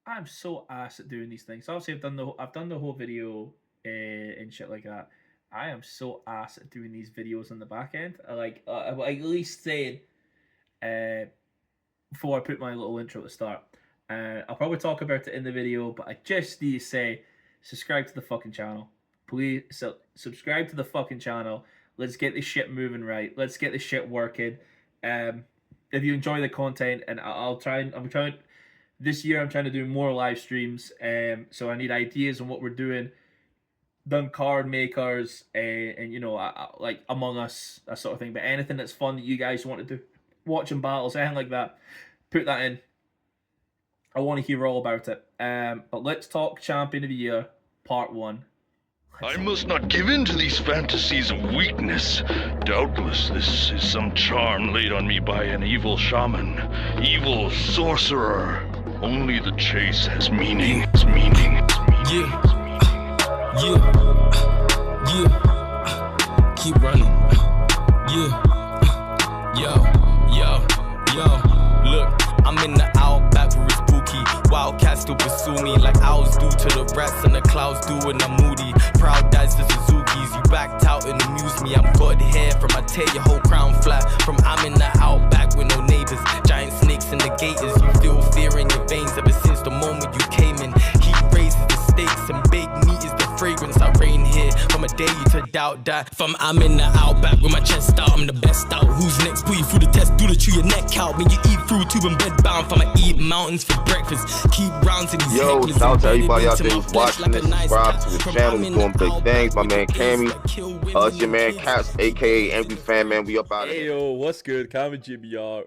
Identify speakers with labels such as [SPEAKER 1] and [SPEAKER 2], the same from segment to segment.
[SPEAKER 1] I'm so ass at doing these things. Obviously, I've done the whole video and shit like that. I am so ass at doing these videos on the back end. I at least saying uh, before I put my little intro to start. I'll probably talk about it in the video, but I just need to say, subscribe to the fucking channel, please. Subscribe to the fucking channel. Let's get this shit moving right. Let's get this shit working. If you enjoy the content, and I'm trying. This year, I'm trying to do more live streams. So I need ideas on what we're doing. Done card makers and like Among Us, that sort of thing. But anything that's fun that you guys want to do, watching battles, anything like that, put that in. I want to hear all about it. But let's talk Champion of the Year, Part 1.
[SPEAKER 2] I must not give in to these fantasies of weakness. Doubtless this is some charm laid on me by an evil shaman, evil sorcerer. Only the chase has meaning. It's meaning.
[SPEAKER 3] Yeah, keep running. Look, I'm in the outback where it's spooky. Wildcats still pursue me like owls do to the rats and the clouds do when I'm moody. Proud dads to Suzuki's, you backed out and amuse me. I'm good hair from I tear your whole crown flat. From I'm in the outback with no neighbors, giant snakes and the gators. You feel fear in your veins ever since the moment you came in. Heat raises the stakes and big meat is the fragrance. I reign here from a day to doubt that. From I'm in the outback with my chest out, I'm the best out. Who's next? Put you through the test, do the chew your neck out. When you eat through tube and bed bound, from I eat mountains for breakfast. Keep rounds in these
[SPEAKER 4] Yo, shout out to everybody out there who's watching this. Subscribe to the channel. He's doing big things. My man Cammy. It's your man Caps, aka Angry Fan Man. We up out of
[SPEAKER 1] Hey
[SPEAKER 4] here.
[SPEAKER 1] yo, what's good? Cammygbr.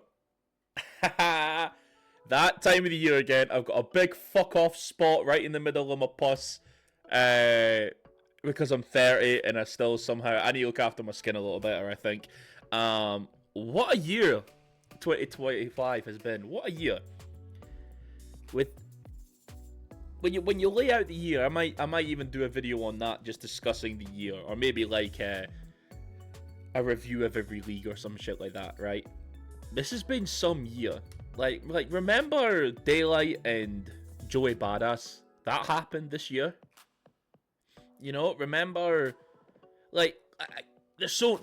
[SPEAKER 1] That time of the year again, I've got a big fuck off spot right in the middle of my puss. Because I'm 30 and I still somehow I need to look after my skin a little better, I think. What a year 2025 has been. What a year. With when you lay out the year, I might even do a video on that, just discussing the year, or maybe like a review of every league or some shit like that, right? This has been some year. Like remember Daylight and Joey Badass? That happened this year. You know, remember, like, there's so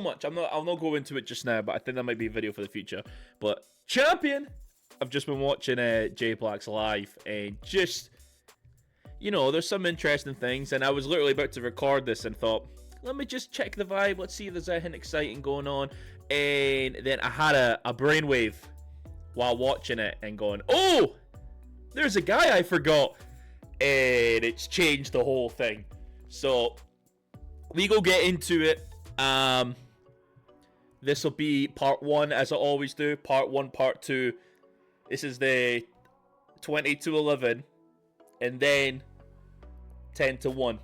[SPEAKER 1] much. I'll not go into it just now, but I think that might be a video for the future. But Champion, I've just been watching J Black's live, and just, you know, there's some interesting things. And I was literally about to record this and thought, let me just check the vibe. Let's see if there's anything exciting going on. And then I had a brainwave while watching it and going, oh, there's a guy I forgot. And it's changed the whole thing. So we go get into it. This will be part 1, as I always do. Part 1, part 2. This is the 20-11, and then 10-1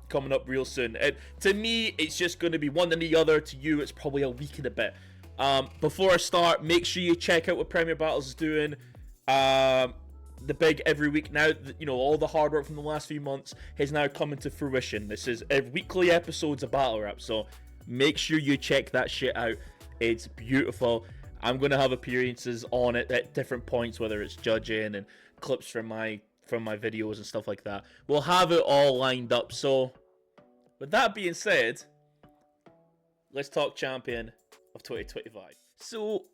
[SPEAKER 1] coming up real soon. And to me, it's just going to be one and the other. To you, it's probably a week and a bit. Before I start, make sure you check out what Premier Battles is doing. The big every week now, you know, all the hard work from the last few months has now come into fruition. This is weekly episodes of Battle Rap, so make sure you check that shit out. It's beautiful. I'm going to have appearances on it at different points, whether it's judging and clips from my videos and stuff like that. We'll have it all lined up. So with that being said, let's talk Champion of 2025. So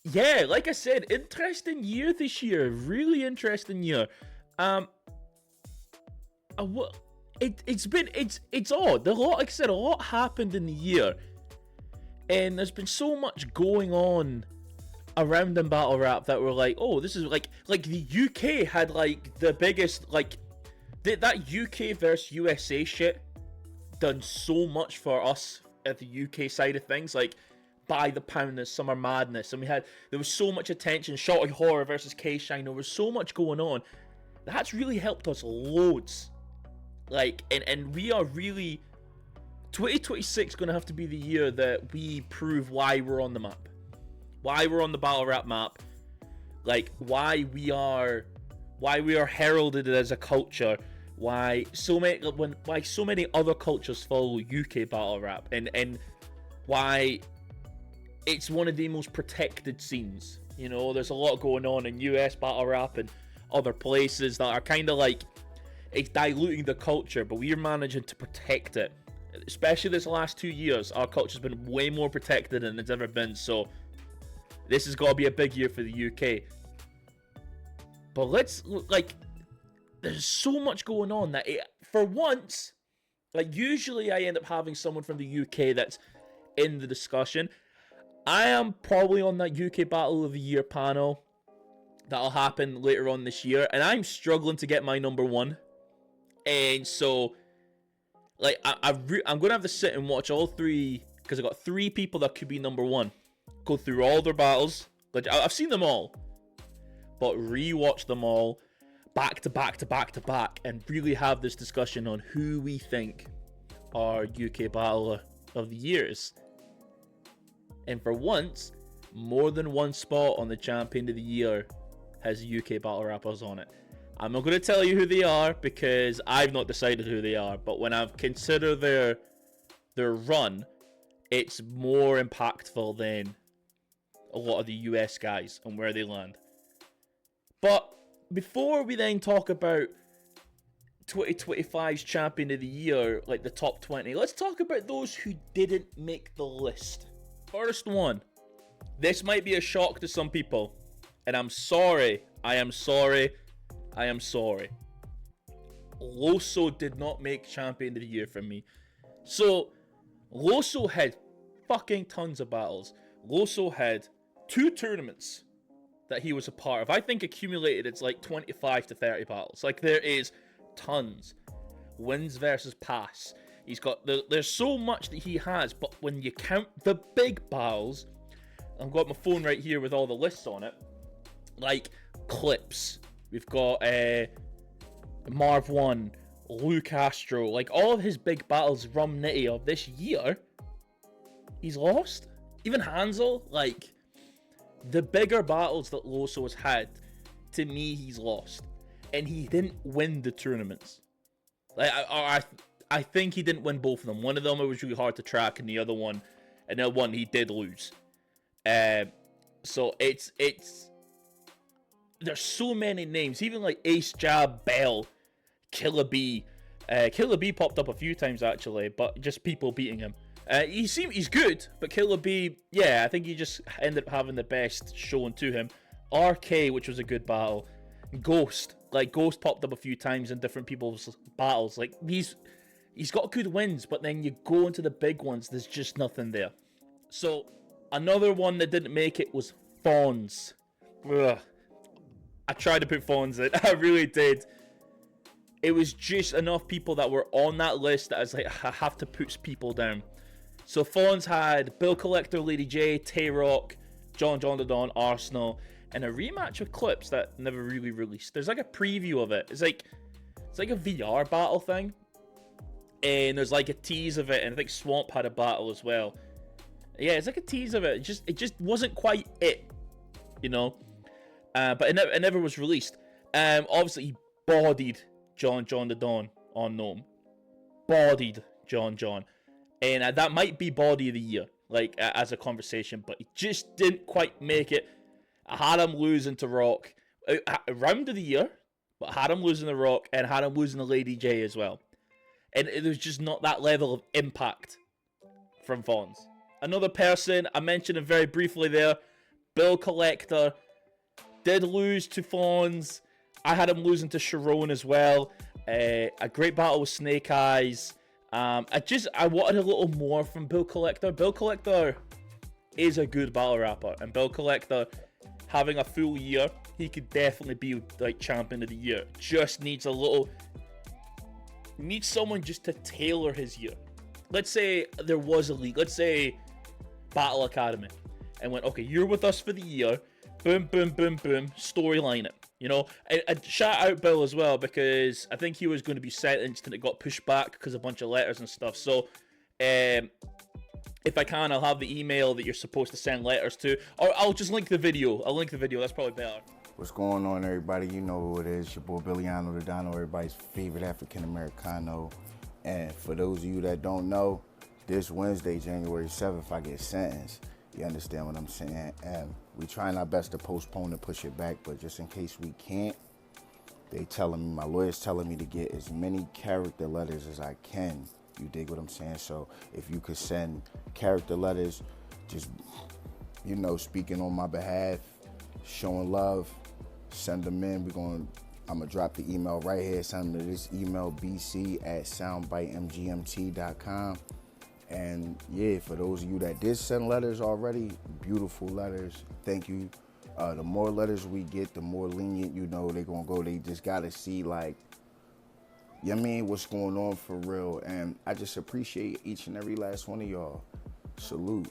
[SPEAKER 1] yeah, like I said, interesting year this year. Really interesting year. It's odd. Like I said, a lot happened in the year, and there's been so much going on around in battle rap that we're like, oh, this is like the UK had like the biggest, like that UK versus USA shit done so much for us at the UK side of things, like By the Pound and Summer Madness, and there was so much attention. Shotty Horror versus K-Shine. There was so much going on. That's really helped us loads. Like, and we are really 2026 gonna have to be the year that we prove why we're on the map, why we're on the battle rap map, like why we are heralded as a culture, why so many other cultures follow UK battle rap, and why it's one of the most protected scenes. You know, there's a lot going on in US battle rap and other places that are kind of like, it's diluting the culture, but we're managing to protect it. Especially this last 2 years, our culture's been way more protected than it's ever been, so this has got to be a big year for the UK. But let's, like, there's so much going on that, for once, like, usually I end up having someone from the UK that's in the discussion. I am probably on that UK Battle of the Year panel that'll happen later on this year, and I'm struggling to get my number one. And so, like, I'm going to have to sit and watch all three, because I've got 3 people that could be number one. Go through all their battles. Like, I've seen them all, but rewatch them all back to back to back to back, and really have this discussion on who we think are UK Battle of the Years. And for once, more than one spot on the Champion of the Year has UK Battle Rappers on it. I'm not going to tell you who they are because I've not decided who they are, but when I've considered their run, it's more impactful than a lot of the US guys and where they land. But before we then talk about 2025's Champion of the Year, like the top 20, let's talk about those who didn't make the list. First one. This might be a shock to some people, and I'm sorry. I am sorry. Loso did not make Champion of the Year for me. So, Loso had fucking tons of battles. Loso had 2 tournaments that he was a part of. I think accumulated it's like 25 to 30 battles. Like, there is tons. Wins versus pass. He's got, there's so much that he has, but when you count the big battles, I've got my phone right here with all the lists on it. Like, clips. We've got Marv 1, Lou Castro. Like, all of his big battles, Rum Nitty of this year, he's lost. Even Hansel, like, the bigger battles that Loso has had, to me, he's lost. And he didn't win the tournaments. Like, I think he didn't win both of them. One of them it was really hard to track, and the other one he did lose. So it's there's so many names, even like Ace Jab, Bell, Killer B. Killer B popped up a few times actually, but just people beating him. He's good, but Killer B, yeah, I think he just ended up having the best shown to him. RK, which was a good battle. Ghost popped up a few times in different people's battles. Like, he's got good wins, but then you go into the big ones, there's just nothing there. So, another one that didn't make it was Fawns. Ugh. I tried to put Fawns in. I really did. It was just enough people that were on that list that I was like, I have to put people down. So, Fawns had Bill Collector, Lady J, Tay-Rock, John the Don, Arsenal, and a rematch of clips that never really released. There's like a preview of it. It's like a VR battle thing. And there's like a tease of it, and I think Swamp had a battle as well. Yeah, it's like a tease of it. It just wasn't quite it, you know. But it never was released. Obviously he bodied John the Don on Gnome. Bodied John. And that might be body of the year, like as a conversation, but he just didn't quite make it. I had him losing to Rock. Round of the year, but had him losing to Rock and had him losing to Lady J as well. And there's just not that level of impact from Fawns. Another person, I mentioned him very briefly there, Bill Collector, did lose to Fawns. I had him losing to Sharon as well. A great battle with Snake Eyes. I wanted a little more from Bill Collector. Bill Collector is a good battle rapper, and Bill Collector, having a full year, he could definitely be like Champion of the Year. Just needs someone just to tailor his year. Let's say there was a league. Let's say Battle Academy, and went, okay, you're with us for the year. Boom, boom, boom, boom. Storyline it. You know, and shout out Bill as well, because I think he was going to be sentenced and it got pushed back because of a bunch of letters and stuff. So, if I can, I'll have the email that you're supposed to send letters to, or I'll just link the video. I'll link the video. That's probably better.
[SPEAKER 5] What's going on, everybody? You know who it is. Your boy Billiano the Dino, everybody's favorite African Americano. And for those of you that don't know, this Wednesday, January 7th, I get sentenced. You understand what I'm saying? And we trying our best to postpone and push it back, but just in case we can't, my lawyer's telling me to get as many character letters as I can. You dig what I'm saying? So if you could send character letters, just, you know, speaking on my behalf, showing love, send them in. I'm gonna drop the email right here. Send them to this email, bc@soundbitemgmt.com. And yeah, for those of you that did send letters already, beautiful letters, thank you. The more letters we get, the more lenient, you know, they're gonna go. They just gotta see, like, you know what I mean, what's going on for real. And I just appreciate each and every last one of y'all. Salute.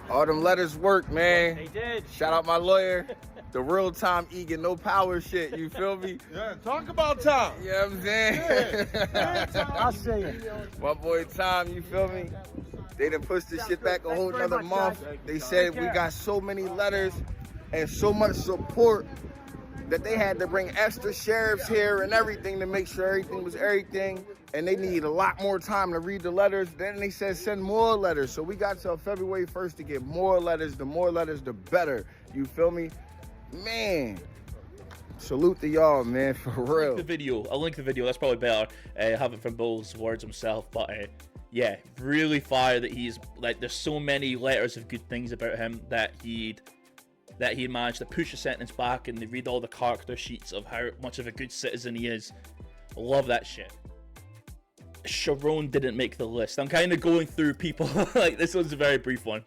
[SPEAKER 5] All them letters work, man.
[SPEAKER 6] They did.
[SPEAKER 5] Shout out my lawyer. The real Tom Egan, no power shit, you feel me?
[SPEAKER 6] Yeah, talk about Tom.
[SPEAKER 5] You know what I'm saying?
[SPEAKER 6] I'll say it.
[SPEAKER 5] My boy Tom, you feel me? They done pushed this shit back a whole nother month. They said we got so many letters and so much support that they had to bring extra sheriffs here and everything to make sure everything was everything. And they need a lot more time to read the letters. Then they said send more letters. So we got till February 1st to get more letters. The more letters, the better. You feel me? Man, salute to y'all, man, for real.
[SPEAKER 1] I'll link the video. That's probably better. Have it from Bull's words himself. But yeah, really fire that he's like. There's so many letters of good things about him that he managed to push a sentence back, and they read all the character sheets of how much of a good citizen he is. I love that shit. Sharon didn't make the list. I'm kind of going through people. Like, this one's a very brief one.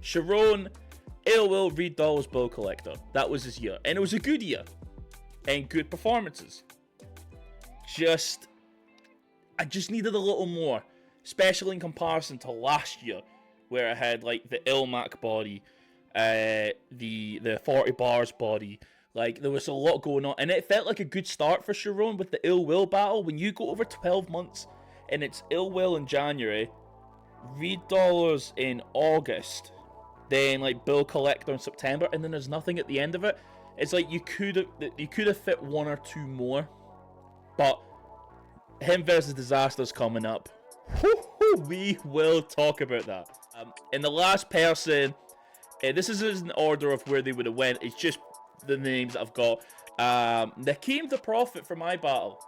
[SPEAKER 1] Sharon, Ill Will, Reed Doll's Bill Collector. That was his year. And it was a good year. And good performances. I just needed a little more. Especially in comparison to last year, where I had, like, the Ilmac body, the 40 bars body. Like, there was a lot going on. And it felt like a good start for Sharon with the Ill Will battle. When you go over 12 months, and it's Ill Will in January, Reed Dollars in August, then like Bill Collector in September, and then there's nothing at the end of it. It's like you could have fit one or two more, but him versus Disaster's coming up. We will talk about that. And the last person, this is in order of where they would have went. It's just the names that I've got. Nakeem the Prophet for my battle.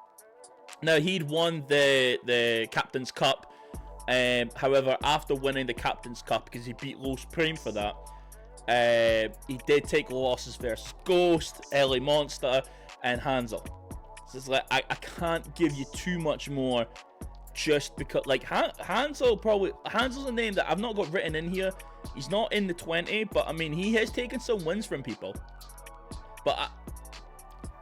[SPEAKER 1] Now, he'd won the Captain's Cup. However, after winning the Captain's Cup, because he beat Low Supreme for that, he did take losses versus Ghost, LA Monster, and Hansel. So it's like, I can't give you too much more, just because, like, Hansel's a name that I've not got written in here. He's not in the 20, but I mean, he has taken some wins from people. But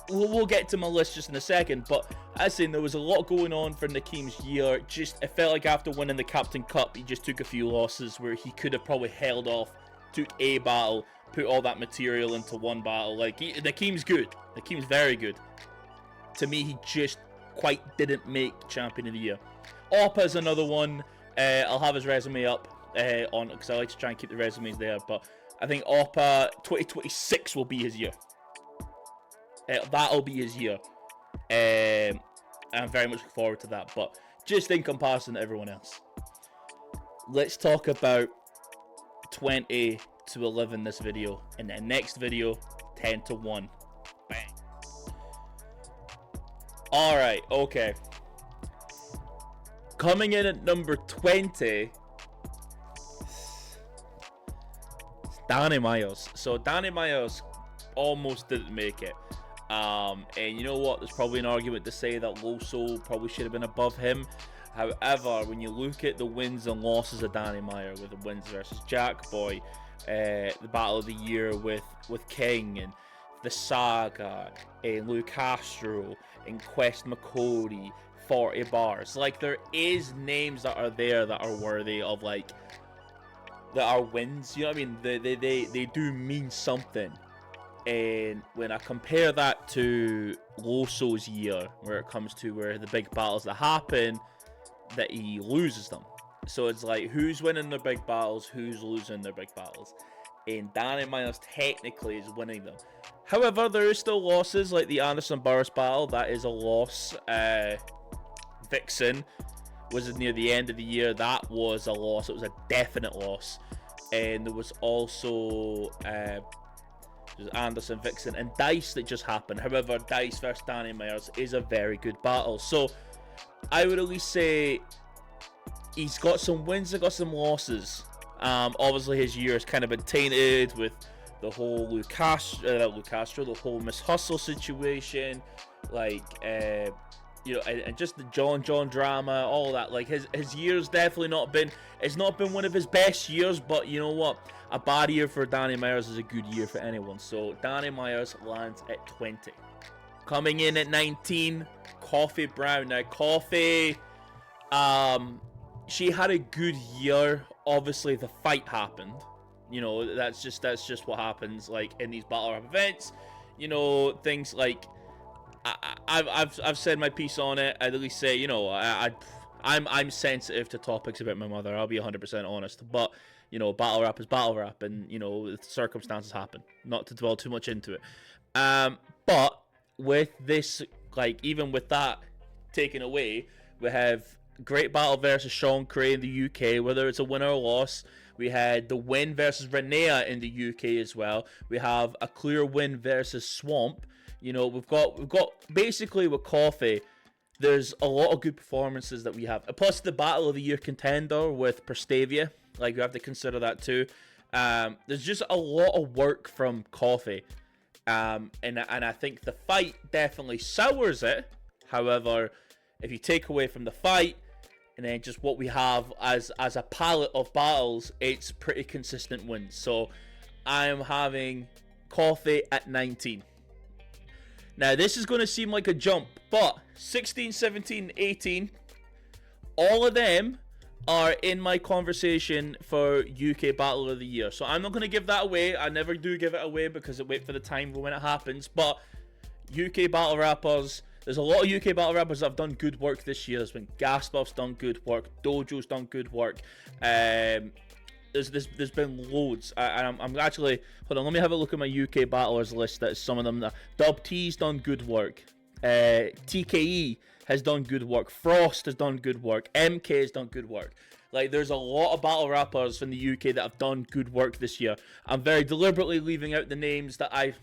[SPEAKER 1] we'll get to my list just in a second. But as saying, there was a lot going on for Nakeem's year. It felt like after winning the Captain Cup, he just took a few losses where he could have probably held off, took a battle, put all that material into one battle. Like, Nakeem's good. Nakeem's very good. To me, he just quite didn't make Champion of the Year. Oppa's another one. I'll have his resume up on, because I like to try and keep the resumes there. But I think Oppa 2026 will be his year. That'll be his year. I'm very much looking forward to that. But just in comparison to everyone else, let's talk about 20 to 11 this video, and then next video 10 to 1. Bang. Alright, okay. Coming in at number 20, it's Danny Myers. So Danny Myers almost didn't make it. And you know what? There's probably an argument to say that Loso probably should have been above him. However, when you look at the wins and losses of Danny Meyer, with the wins versus Jack Boy, the Battle of the Year with King, and the Saga, and Lou Castro, and Quest McCody, 40 bars. Like, there is names that are there that are worthy of, like, that are wins. You know what I mean? They do mean something. And when I compare that to Loso's year, where it comes to where the big battles that happen, that he loses them. So it's like, who's winning their big battles, who's losing their big battles. And Danny Myers technically is winning them. However, there is still losses, like the Anderson Burris battle. That is a loss. Vixen was near the end of the year. That was a loss. It was a definite loss. And there was also There's Anderson, Vixen, and Dice that just happened. However, Dice versus Danny Myers is a very good battle. So I would at least say he's got some wins and got some losses. Obviously, his year has kind of been tainted with the whole the whole Miss Hustle situation, like, and just the John drama, all that. Like, his year's definitely not been, it's not been one of his best years, but you know what? A bad year for Danny Myers is a good year for anyone. So Danny Myers lands at 20. Coming in at 19, Coffee Brown. Now, Coffee, she had a good year. Obviously, the fight happened. You know, that's just what happens, like, in these battle rap events. You know, things like, I've said my piece on it. I'd at least say, you know, I'm sensitive to topics about my mother. I'll be 100% honest. But, you know, battle rap is battle rap, and, you know, circumstances happen. Not to dwell too much into it. But with this, like, even with that taken away, we have great battle versus Sean Cray in the UK, whether it's a win or a loss. We had the win versus Renea in the UK as well. We have a clear win versus Swamp. You know, we've got basically with Coffee, there's a lot of good performances that we have. Plus the Battle of the Year contender with Prestavia. Like, we have to consider that too. There's just a lot of work from Coffee. And I think the fight definitely sours it. However, if you take away from the fight, and then just what we have as a palette of battles, it's pretty consistent wins. So I am having Coffee at 19. Now, this is going to seem like a jump, but 16, 17, 18, all of them are in my conversation for UK Battle of the Year. So I'm not going to give that away. I never do give it away because I wait for the time when it happens. But UK Battle Rappers, there's a lot of UK battle rappers that have done good work this year. There's been Gaspuff's done good work. Dojo's done good work. There's been loads. I'm actually, hold on, let me have a look at my UK battlers list. That's some of them. Dub T's done good work. TKE has done good work. Frost has done good work. MK has done good work. Like, there's a lot of battle rappers in the UK that have done good work this year. I'm very deliberately leaving out the names that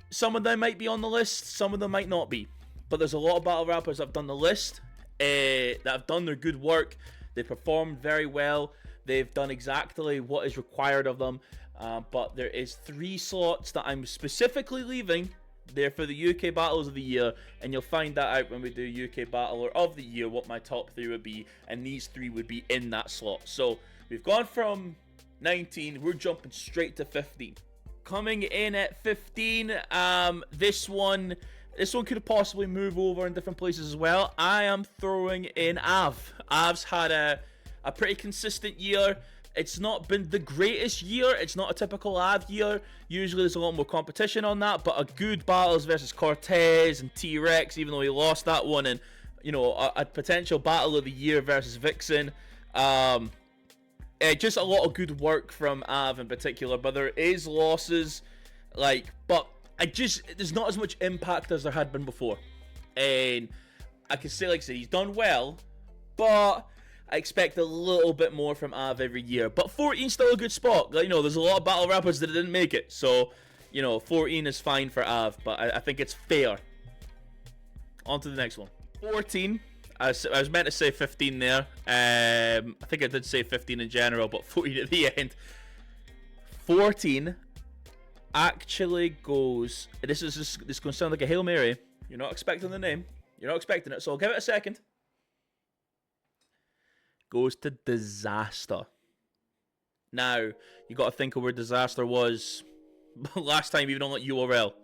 [SPEAKER 1] some of them might be on the list, some of them might not be. But there's a lot of battle rappers that have done the list, that have done their good work. They performed very well. They've done exactly what is required of them. But there is 3 slots that I'm specifically leaving there for the UK Battles of the Year. And you'll find that out when we do UK Battler of the Year, what my top 3 would be. And these 3 would be in that slot. So we've gone from 19, we're jumping straight to 15. Coming in at 15, this one could possibly move over in different places as well. I am throwing in Av. Av's had a pretty consistent year. It's not been the greatest year. It's not a typical Av year. Usually there's a lot more competition on that, but a good battles versus Cortez and T-Rex, even though he lost that one, and, you know, a potential battle of the year versus Vixen. Just a lot of good work from Av in particular, but there is losses, but there's not as much impact as there had been before. And I can say, like I said, he's done well, but I expect a little bit more from Av every year. But 14's still a good spot. Like, you know, there's a lot of battle rappers that didn't make it. So, you know, 14 is fine for Av, but I think it's fair. On to the next one. 14. I was meant to say 15 there. I think I did say 15 in general, but 14 at the end. 14 actually goes, this is going to sound like a Hail Mary. You're not expecting the name. You're not expecting it, so I'll give it a second. Goes to Disaster. Now, you got to think of where Disaster was last time, even on like URL.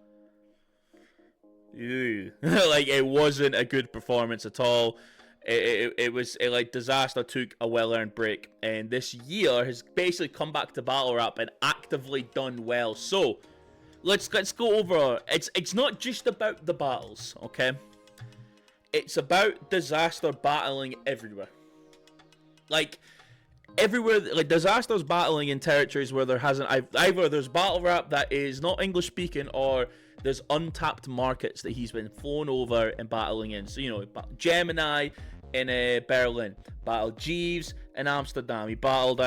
[SPEAKER 1] Like, it wasn't a good performance at all. It was like Disaster took a well-earned break, and this year has basically come back to battle rap and actively done well. So let's go over. It's not just about the battles, okay? It's about Disaster battling everywhere. Like, everywhere, like, Disaster's battling in territories where there hasn't, either there's battle rap that is not English speaking, or there's untapped markets that he's been flown over and battling in. So, you know, Gemini in Berlin, battled Jeeves in Amsterdam, he battled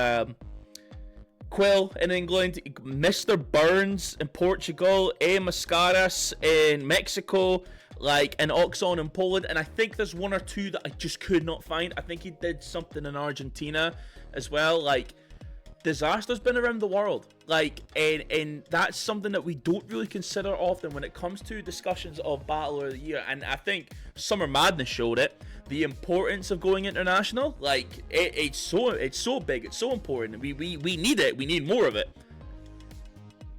[SPEAKER 1] Quill in England, Mr. Burns in Portugal, A. Mascaras in Mexico, like, and Oxon in Poland, and I think there's one or two that I just could not find. I think he did something in Argentina as well. Like, Disaster's been around the world, like, and that's something that we don't really consider often when it comes to discussions of Battle of the Year. And I think Summer Madness showed it, the importance of going international. Like, it's so big, it's so important. We need it, we need more of it.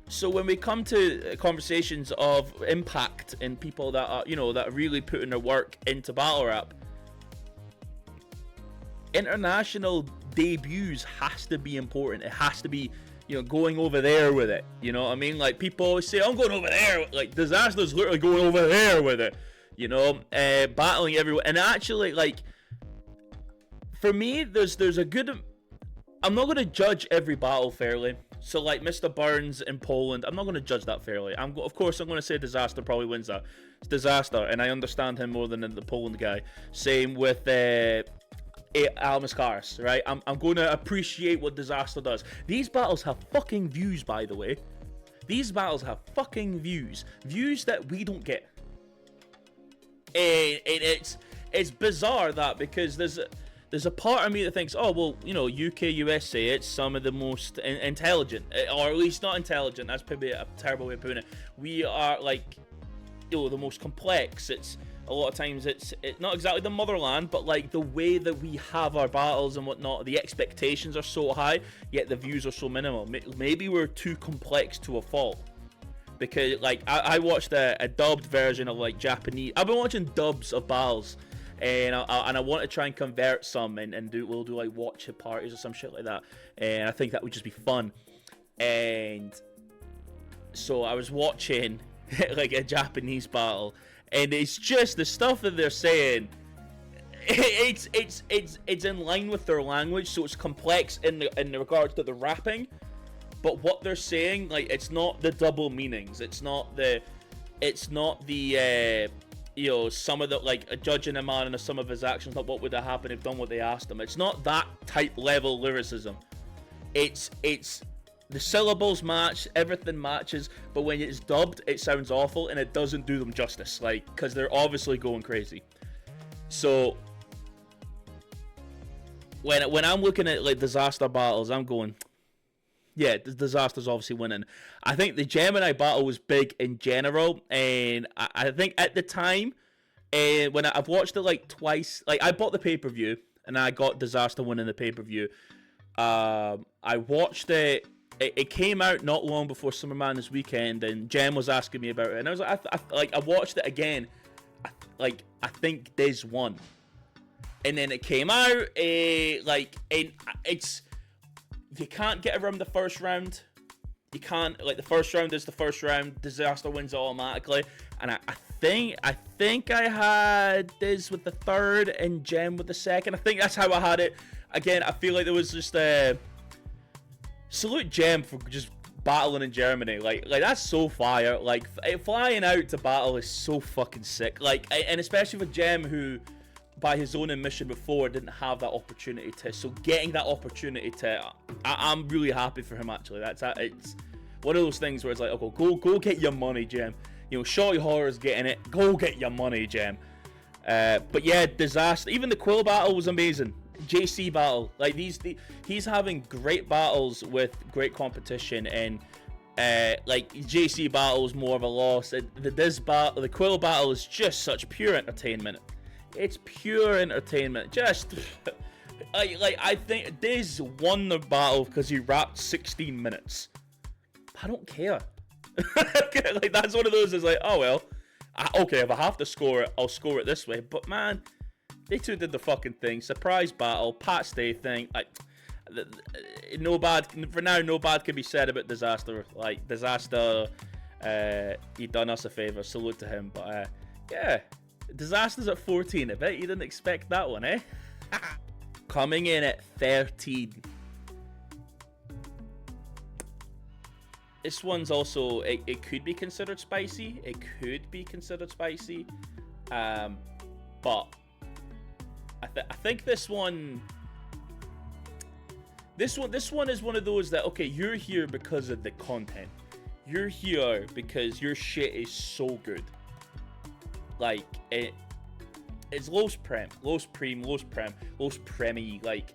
[SPEAKER 1] So when we come to conversations of impact and people that are, that are really putting their work into battle rap, international debuts has to be important. It has to be, going over there with it. You know what I mean? Like, people always say, I'm going over there. Like, Disaster's literally going over there with it. Battling everywhere. And actually, like, for me, there's a good... I'm not going to judge every battle fairly. So, like, Mr. Burns in Poland, I'm not going to judge that fairly. Of course, I'm going to say Disaster probably wins that. It's Disaster, and I understand him more than the Poland guy. Same with... Almascaris, right? I'm going to appreciate what Disaster does. These battles have fucking views, by the way. These battles have fucking views. Views that we don't get. And it's bizarre that, because there's a part of me that thinks, oh, well, UK, USA, it's some of the most intelligent, or at least not intelligent. That's probably a terrible way of putting it. We are, like, the most complex. It's a lot of times it's not exactly the motherland, but like the way that we have our battles and whatnot, the expectations are so high, yet the views are so minimal. Maybe we're too complex to a fault. Because, like, I watched a dubbed version of, like, Japanese. I've been watching dubs of battles, and I want to try and convert some and we'll do like watch it parties or some shit like that. And I think that would just be fun. And so I was watching like a Japanese battle. And it's just the stuff that they're saying. It's in line with their language, so it's complex in regards to the rapping. But what they're saying, like, it's not the double meanings. It's not the some of the, like, judging a man and some of his actions, not what would have happened if done what they asked him. It's not that type level lyricism. It's the syllables match, everything matches, but when it's dubbed, it sounds awful, and it doesn't do them justice, like, because they're obviously going crazy. So, when I'm looking at, like, Disaster battles, I'm going, yeah, the Disaster's obviously winning. I think the Gemini battle was big in general, and I think at the time, when I've watched it, like, twice, like, I bought the pay-per-view, and I got Disaster winning the pay-per-view. I watched it. It came out not long before Summer Madness weekend, and Jem was asking me about it, and I was like, I watched it again. I think Diz won, and then it came out. It's you can't get around the first round. You can't, like, the first round is the first round. Disaster wins automatically, and I think I had Diz with the third and Jem with the second. I think that's how I had it. Again, I feel like there was just salute Jem for just battling in Germany. Like that's so fire. Like, flying out to battle is so fucking sick. Like, and especially with Jem, who by his own admission before didn't have that opportunity to. So getting that opportunity to, I'm really happy for him, actually. It's one of those things where it's like, okay, go get your money, Jem. Shorty Horror's getting it. Go get your money, Jem. But yeah, Disaster. Even the Quill battle was amazing. JC battle, like, he's having great battles with great competition, and like, JC battle is more of a loss. The Quill battle is just such pure entertainment. It's pure entertainment. Just I think Diz won the battle because he rapped 16 minutes. I don't care. Like, that's one of those. Is like, oh well, okay, if I have to score it, I'll score it this way. But man, they two did the fucking thing. Surprise battle, Pat Stay thing. No bad for now. No bad can be said about Disaster. Like, Disaster, he done us a favor. Salute to him. But yeah, Disaster's at 14. I bet you didn't expect that one, eh? Coming in at 13. This one's also, it could be considered spicy. But I think this one, This one is one of those that, okay, you're here because of the content. You're here because your shit is so good. Like, it's Los Premi. Like,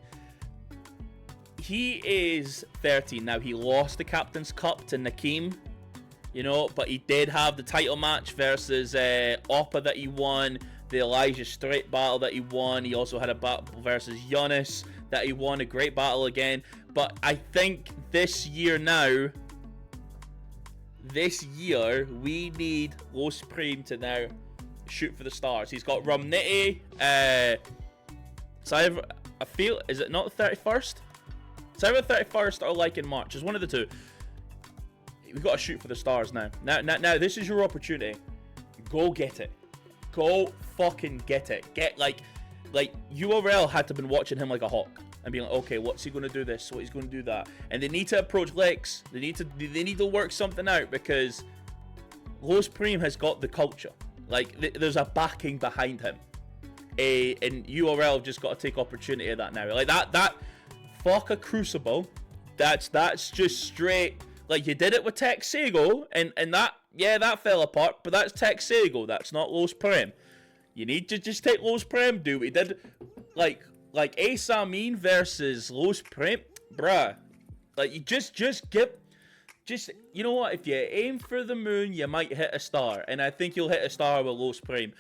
[SPEAKER 1] he is 13 now. He lost the Captain's Cup to Nakeem, you know, but he did have the title match versus Oppa that he won, the Elijah Strait battle that he won. He also had a battle versus Giannis that he won, a great battle again. But I think this year, we need Los Prem to now shoot for the stars. He's got Rumniti. I feel, is it not the 31st? It's either the 31st or like in March. It's one of the two. We've got to shoot for the stars now. Now, this is your opportunity. Go get it. Go fucking get it. Get like URL had to been watching him like a hawk and being like, okay, what's he going to do this? What he's going to do that? And they need to approach Lex. They need to work something out because Los Prem has got the culture. Like, there's a backing behind him. And URL just got to take opportunity of that now. Like, that fuck a Crucible. That's just straight. Like, you did it with Texago, and that, yeah, that fell apart, but that's Texago. That's not Los Prem. You need to just take Los Prem, do what he did. Like Ace Amin versus Los Prem, bruh. Like, you just you know what? If you aim for the moon, you might hit a star, and I think you'll hit a star with Los Prem.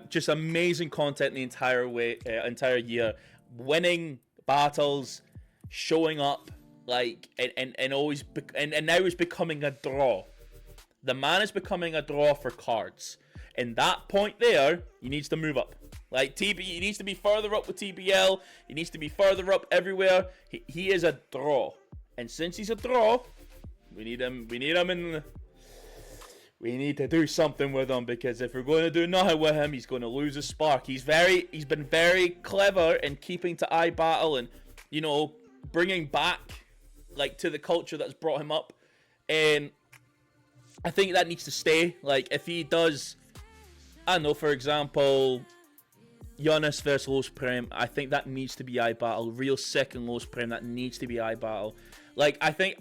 [SPEAKER 1] Just amazing content the entire year, winning battles, showing up, like, and always, and now he's becoming a draw. The man is becoming a draw for cards. And that point there, he needs to move up. Like, he needs to be further up with TBL. He needs to be further up everywhere. He is a draw. And since he's a draw, we need him in. We need to do something with him, because if we're going to do nothing with him, he's going to lose his spark. He's been very clever in keeping to iBattle and, you know, bringing back, like, to the culture that's brought him up. And I think that needs to stay. Like, if he does, I don't know, for example, Giannis versus Los Prem, I think that needs to be iBattle. Real second Los Prem, that needs to be iBattle. Like, I think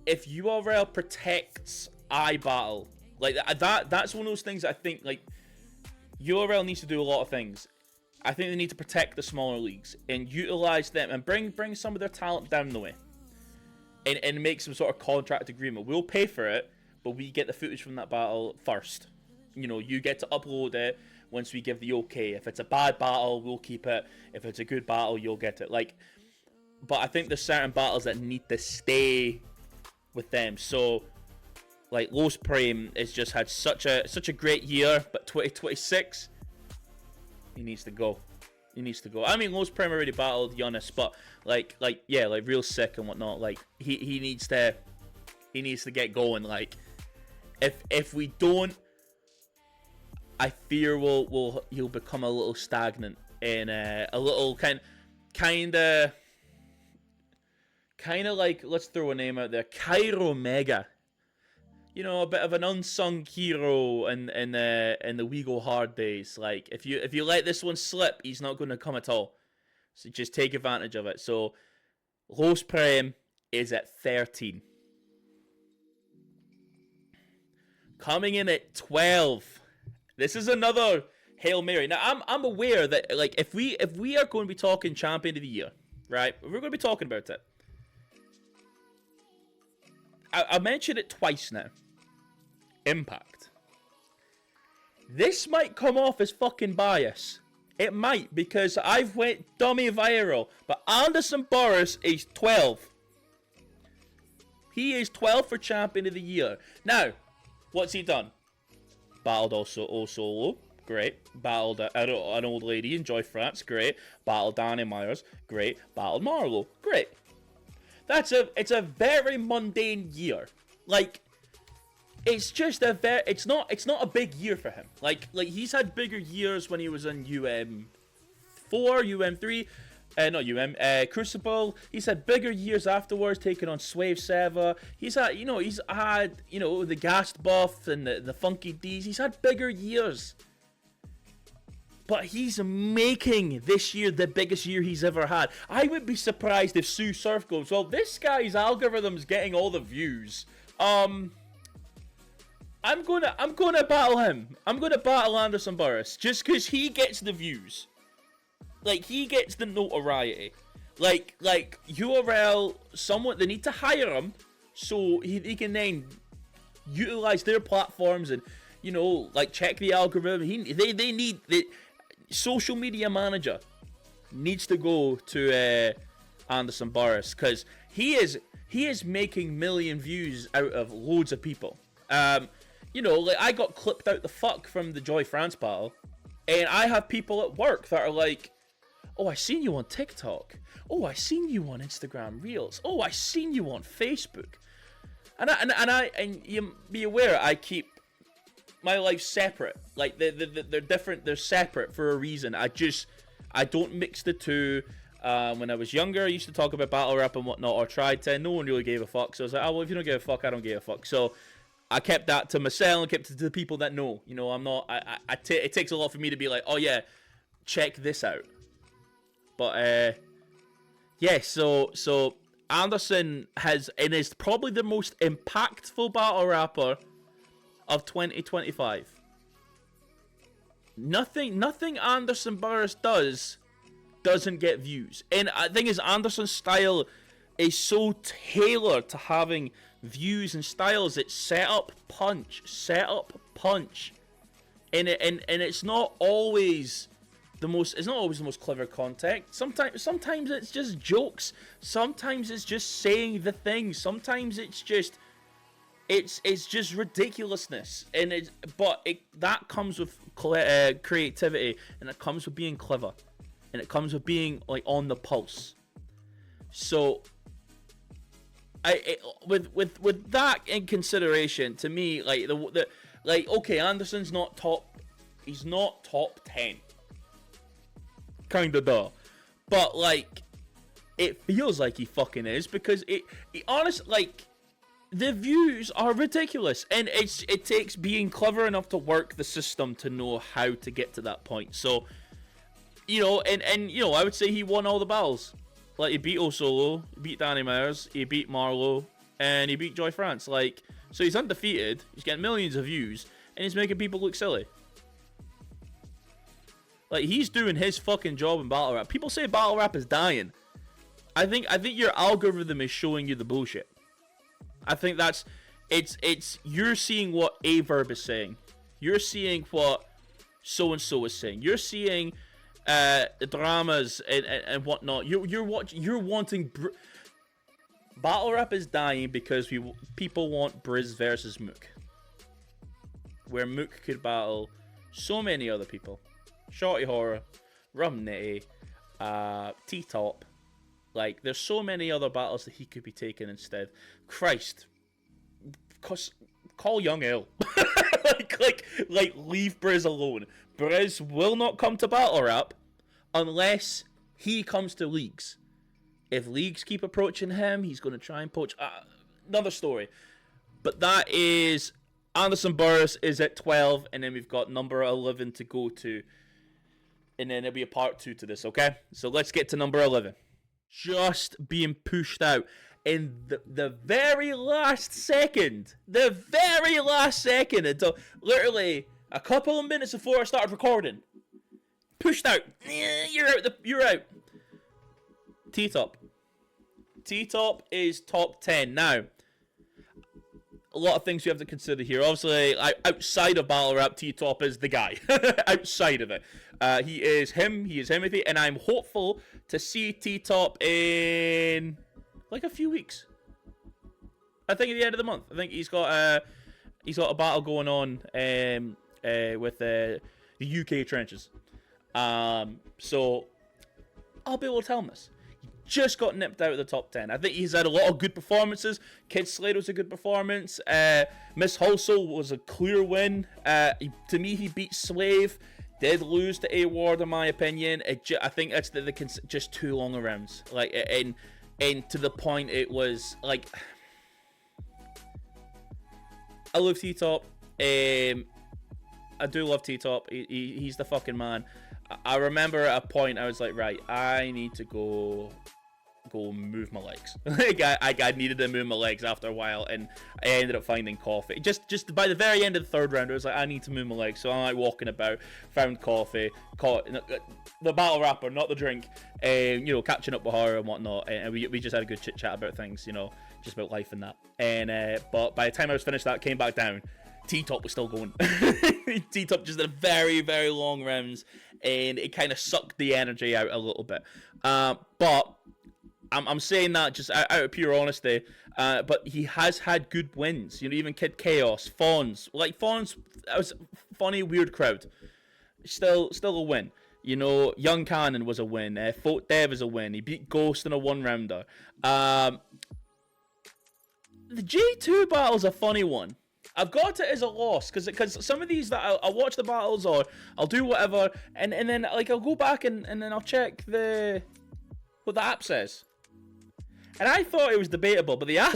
[SPEAKER 1] if URL protects iBattle, like, that's one of those things that I think, like, URL needs to do a lot of things. I think they need to protect the smaller leagues and utilize them and bring some of their talent down the way. And make some sort of contract agreement. We'll pay for it, but we get the footage from that battle first. You know, you get to upload it once we give the okay. If it's a bad battle, we'll keep it. If it's a good battle, you'll get it. Like, but I think there's certain battles that need to stay with them. So, like, Los Prem has just had such a great year, but 2026, he needs to go. He needs to go. I mean, Los Prem already battled Giannis, but like yeah, like, real sick and whatnot. Like, he needs to get going. Like, if we don't, I fear he'll become a little stagnant and a little kind of like, let's throw a name out there, Cairo Mega. You know, a bit of an unsung hero in the We Go Hard days. Like, if you let this one slip, he's not going to come at all. So just take advantage of it. So Los Prem is at 13. Coming in at 12. This is another Hail Mary. Now, I'm aware that, like, if we are going to be talking Champion of the Year, right? We're going to be talking about it. I mentioned it twice now. Impact. This might come off as fucking bias. It might, because I've went dummy viral. But Anderson Burris is 12. He is 12 for Champion of the Year. Now, what's he done? Battled also Solo. Great. Battled an old lady in Joy France. Great. Battled Danny Myers. Great. Battled Marlo. Great. It's a very mundane year. Like, it's just it's not a big year for him. Like he's had bigger years when he was in UM4, UM3, not Crucible. He's had bigger years afterwards, taking on Swave Seva. He's had the Ghast buff and the Funky D's. He's had bigger years. But he's making this year the biggest year he's ever had. I would be surprised if Sue Surf goes, well, this guy's algorithm's getting all the views. I'm gonna battle him. I'm gonna battle Anderson Burris just because he gets the views. Like, he gets the notoriety. Like URL, someone, they need to hire him so he can then utilize their platforms and, you know, like, check the algorithm. They need the social media manager needs to go to Anderson Burris because he is making million views out of loads of people. You know, like, I got clipped out the fuck from the Joy France battle, and I have people at work that are like, oh, I seen you on TikTok. Oh, I seen you on Instagram Reels. Oh, I seen you on Facebook. And you be aware, I keep my life separate. Like, they're different. They're separate for a reason. I don't mix the two. When I was younger, I used to talk about battle rap and whatnot, or tried to. No one really gave a fuck. So I was like, oh, well, if you don't give a fuck, I don't give a fuck. So I kept that to myself and kept it to the people that know. You know, I'm not. It takes a lot for me to be like, oh yeah, check this out. But yeah. So Anderson is probably the most impactful battle rapper of 2025. Nothing Anderson Burris doesn't get views. And I think Anderson's style is so tailored to having views and styles. It's set up, punch. And it's not always the most clever content. Sometimes it's just jokes. Sometimes it's just saying the thing. Sometimes it's just ridiculousness. And that comes with creativity, and it comes with being clever, and it comes with being like on the pulse. So with that in consideration, to me, like okay, Anderson's not top. He's not top 10. Kinda duh. But like, it feels like he fucking is, because it honestly, like, the views are ridiculous, and it takes being clever enough to work the system to know how to get to that point. So, you know, and you know, I would say he won all the battles. Like, he beat O'Solo, he beat Danny Myers, he beat Marlowe, and he beat Joy France. Like, so he's undefeated, he's getting millions of views, and he's making people look silly. Like, he's doing his fucking job in battle rap. People say battle rap is dying. I think your algorithm is showing you the bullshit. I think it's you're seeing what Averb is saying. You're seeing what so and so is saying. You're seeing the dramas and whatnot. You're wanting battle rap is dying because people want Briz versus Mook, where Mook could battle so many other people. Shorty Horror, Rum Nitty, T-Top. Like, there's so many other battles that he could be taking instead. Christ. Call Young L. like, leave Briz alone. Briz will not come to battle rap unless he comes to leagues. If leagues keep approaching him, he's going to try and poach. Another story. But that is... Anderson Burris is at 12, and then we've got number 11 to go to. And then there'll be a part 2 to this, okay? So let's get to number 11. Just being pushed out in the very last second. Until literally a couple of minutes before I started recording. Pushed out. You're out. T-Top. T-Top is top 10. Now, a lot of things you have to consider here. Obviously, outside of battle rap, T-Top is the guy. Outside of it. He is him with it, and I'm hopeful to see T-Top in like a few weeks. I think at the end of the month. I think he's got a battle going on with the UK trenches. So I'll be able to tell him this. He just got nipped out of the top 10. I think he's had a lot of good performances. Kid Slade was a good performance. Miss Hulsel was a clear win. To me, he beat Slave. Did lose to A-Ward, in my opinion. I think that's just too long rounds. Like, and to the point, it was like, I love T-Top. I I do love T-Top. He's the fucking man. I remember at a point I was like, right, I need to go move my legs. Like I needed to move my legs after a while, and I ended up finding coffee. Just by the very end of the third round, I was like, I need to move my legs. So I'm like walking about, found coffee, caught the battle rapper, not the drink, and you know, catching up with her and whatnot. And we just had a good chit chat about things, you know, just about life and that. And but by the time I was finished that, came back down, T-Top was still going. T-Top just did very, very long rounds, and it kind of sucked the energy out a little bit. But I'm saying that just out of pure honesty, but he has had good wins. You know, even Kid Chaos, Fawns. Like, Fawns, that was a funny, weird crowd. Still a win. You know, Young Cannon was a win. Folk Dev is a win. He beat Ghost in a one-rounder. The J2 battle's a funny one. I've got it as a loss, because some of these that I'll watch the battles, or I'll do whatever, and then, like, I'll go back and then I'll check what the app says. And I thought it was debatable, but the app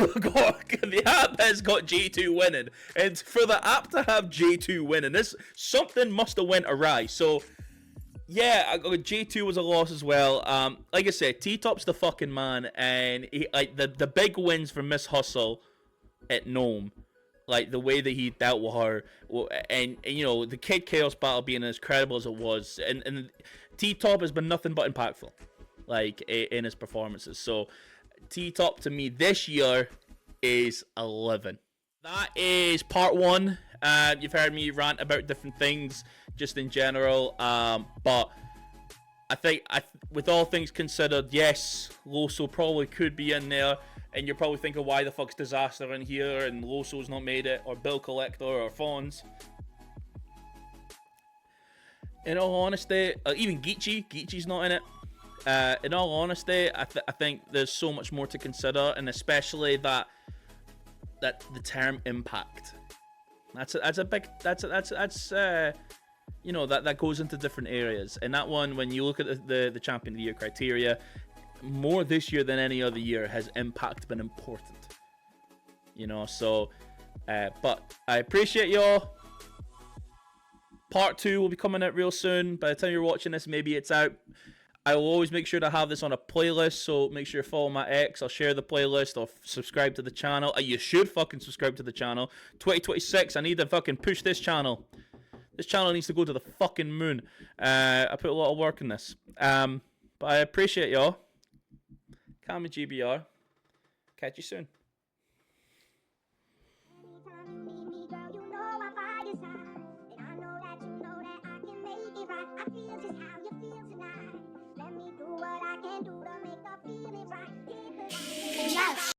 [SPEAKER 1] has got J2 winning. And for the app to have J2 winning, something must have went awry. So, yeah, J2 was a loss as well. Like I said, T-Top's the fucking man. And he, like the big wins for Miss Hustle at Gnome, like the way that he dealt with her, and you know, the Kid Chaos battle being as credible as it was. And T-Top has been nothing but impactful, like, in his performances. So, T-Top to me this year is 11. That is part 1. You've heard me rant about different things just in general, but I think with all things considered, yes, Loso probably could be in there, and you're probably thinking, why the fuck's Disaster in here and Loso's not made it, or Bill Collector, or Fawns. In all honesty, even Geechee's not in it. In all honesty, I think there's so much more to consider, and especially that the term impact. That's you know, that goes into different areas. And that one, when you look at the Champion of the Year criteria, more this year than any other year has impact been important. You know, so but I appreciate y'all. Part 2 will be coming out real soon. By the time you're watching this, maybe it's out. I will always make sure to have this on a playlist, so make sure you follow my X. I'll share the playlist, or subscribe to the channel. You should fucking subscribe to the channel. 2026, I need to fucking push this channel. This channel needs to go to the fucking moon. I put a lot of work in this. But I appreciate y'all. Cammygbr. Catch you soon.